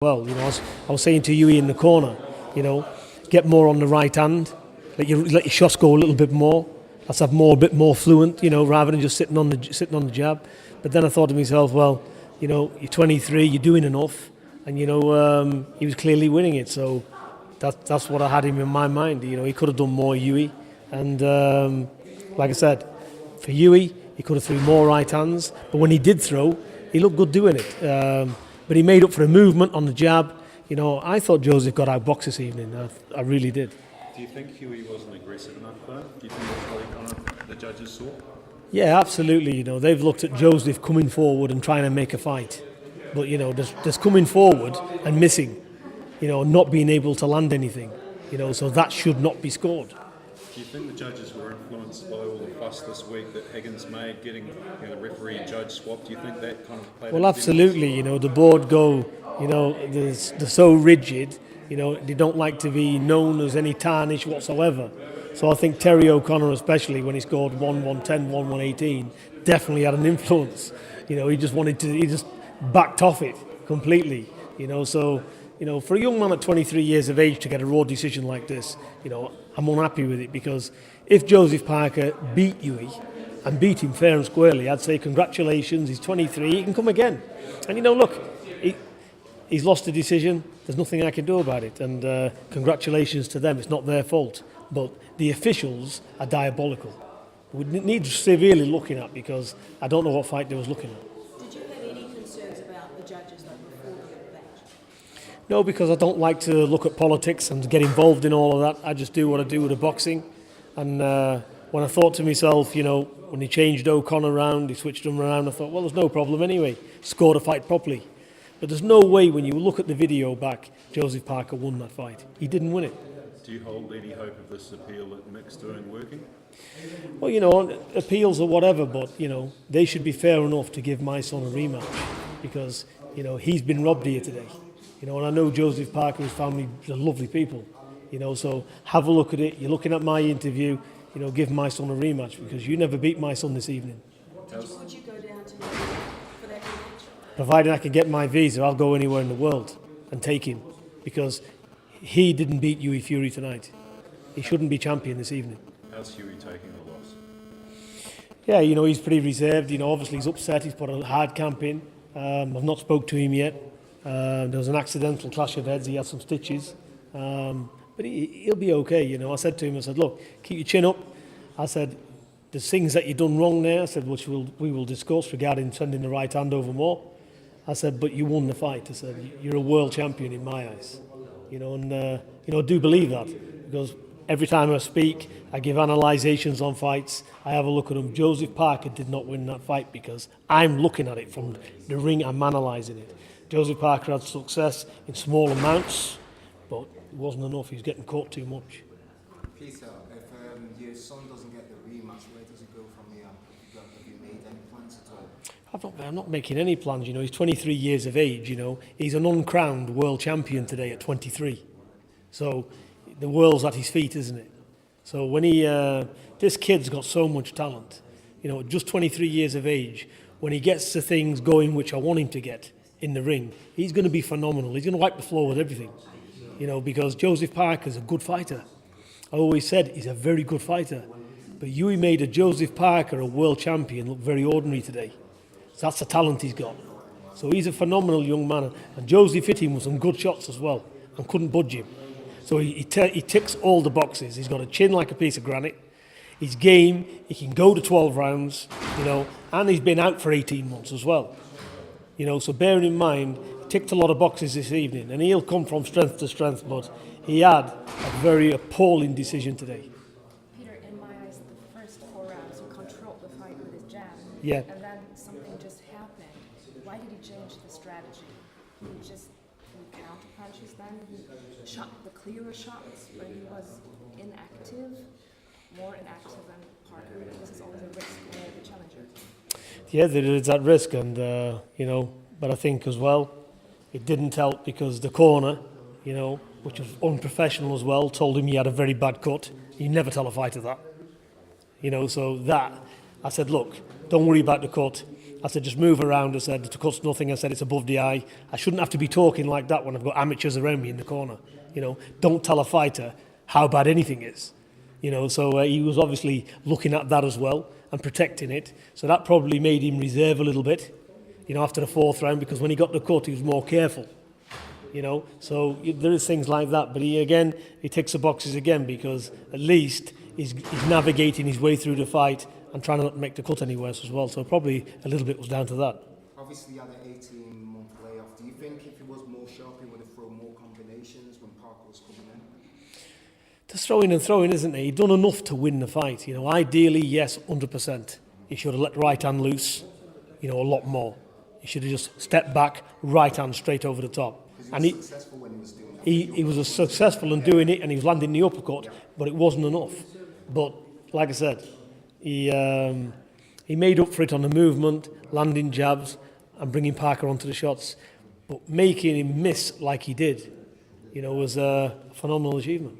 Well, I was saying to Yui in the corner, get more on the right hand, let your shots go a little bit more. Let's have a bit more fluent, rather than just sitting on the jab. But then I thought to myself, well, you're 23, you're doing enough, and he was clearly winning it. So that's what I had him in my mind. He could have done more, Yui, and like I said, for Yui, he could have threw more right hands. But when he did throw, he looked good doing it. But he made up for a movement on the jab. I thought Joseph got out box this evening. I really did. Do you think Huey wasn't aggressive enough though? Do you think that's what the judges saw? Yeah, absolutely. They've looked at Joseph coming forward and trying to make a fight. But, there's coming forward and missing, not being able to land anything. So that should not be scored. Do you think the judges were influenced by all the fuss this week that Higgins made, getting the referee and judge swapped? Do you think that kind of played? Well, absolutely. The board go, they're so rigid. They don't like to be known as any tarnish whatsoever. So I think Terry O'Connor, especially when he scored 1-110, 1-118, definitely had an influence. He just backed off it completely. So for a young man at 23 years of age to get a raw decision like this, I'm unhappy with it, because if Joseph Parker beat Yui and beat him fair and squarely, I'd say congratulations, he's 23, he can come again. And look, he's lost the decision, there's nothing I can do about it, and congratulations to them, it's not their fault. But the officials are diabolical. We need severely looking at, because I don't know what fight they was looking at. Did you have any concerns about the judges before the match? No, because I don't like to look at politics and get involved in all of that. I just do what I do with the boxing. And when I thought to myself, when he changed O'Connor around, he switched him around, I thought, well, there's no problem anyway. Scored a fight properly. But there's no way, when you look at the video back, Joseph Parker won that fight. He didn't win it. Do you hold any hope of this appeal that Mick's doing working? Well, appeals or whatever, but, they should be fair enough to give my son a rematch, because, he's been robbed here today. And I know Joseph Parker and his family are lovely people, so have a look at it. You're looking at my interview, give my son a rematch, because you never beat my son this evening. Would you go down to for that rematch? Provided I can get my visa, I'll go anywhere in the world and take him, because he didn't beat Yui Fury tonight. He shouldn't be champion this evening. How's Huey taking the loss? Yeah, he's pretty reserved. Obviously he's upset. He's put a hard camp in. I've not spoke to him yet. There was an accidental clash of heads. He had some stitches. But he'll be okay, I said to him, look, keep your chin up. I said, there's things that you've done wrong there. I said, which we will discuss regarding sending the right hand over more. I said, but you won the fight. I said, you're a world champion in my eyes. I do believe that, because every time I speak, I give analysations on fights. I have a look at them. Joseph Parker did not win that fight, because I'm looking at it from the ring. I'm analysing it. Joseph Parker had success in small amounts, but it wasn't enough. He was getting caught too much. Peter, if your son doesn't get the rematch, where does it go from here? Have you made any plans at all? I'm not making any plans. He's 23 years of age. He's an uncrowned world champion today at 23. So the world's at his feet, isn't it? So when this kid's got so much talent, just 23 years of age, when he gets the things going which I want him to get in the ring, he's going to be phenomenal. He's going to wipe the floor with everything, because Joseph Parker's a good fighter. I always said he's a very good fighter. But Yui made a Joseph Parker, a world champion, look very ordinary today. So that's the talent he's got. So he's a phenomenal young man. And Joseph hit him with some good shots as well and couldn't budge him. So he ticks all the boxes. He's got a chin like a piece of granite. He's game. He can go to 12 rounds, and he's been out for 18 months as well. So bearing in mind, he ticked a lot of boxes this evening, and he'll come from strength to strength, but he had a very appalling decision today. Peter, in my eyes, the first 4 rounds, he controlled the fight with his jab. Yeah. And then something just happened. Why did he change the strategy? He just counter punches then? He shot the clearer shots, but he was inactive, more inactive than Parker. This is always a risk for the challenger. Yeah, there is that risk, and but I think as well, it didn't help, because the corner, which was unprofessional as well, told him he had a very bad cut. You never tell a fighter that. So that, I said, look, don't worry about the cut. I said, just move around. I said, to cut nothing. I said, it's above the eye. I shouldn't have to be talking like that when I've got amateurs around me in the corner. You know, don't tell a fighter how bad anything is. You know, so he was obviously looking at that as well and protecting it. So that probably made him reserve a little bit, you know, after the fourth round, because when he got the cut, he was more careful. You know, so there is things like that. But he ticks the boxes again, because at least he's navigating his way through the fight and trying not to make the cut any worse as well. So probably a little bit was down to that. Obviously, you had an 18-month layoff. Do you think if he was more sharp, he would have thrown more combinations when Parker was coming in? Just throwing and throwing, isn't he? He'd done enough to win the fight. You know, ideally, yes, 100%. He should have let right hand loose, you know, a lot more. He should have just stepped back, right hand straight over the top. And he was successful when he was doing that. He was successful in doing it, and he was landing the uppercut, but it wasn't enough. But like I said, he made up for it on the movement, landing jabs, and bringing Parker onto the shots. But making him miss like he did, you know, was a phenomenal achievement.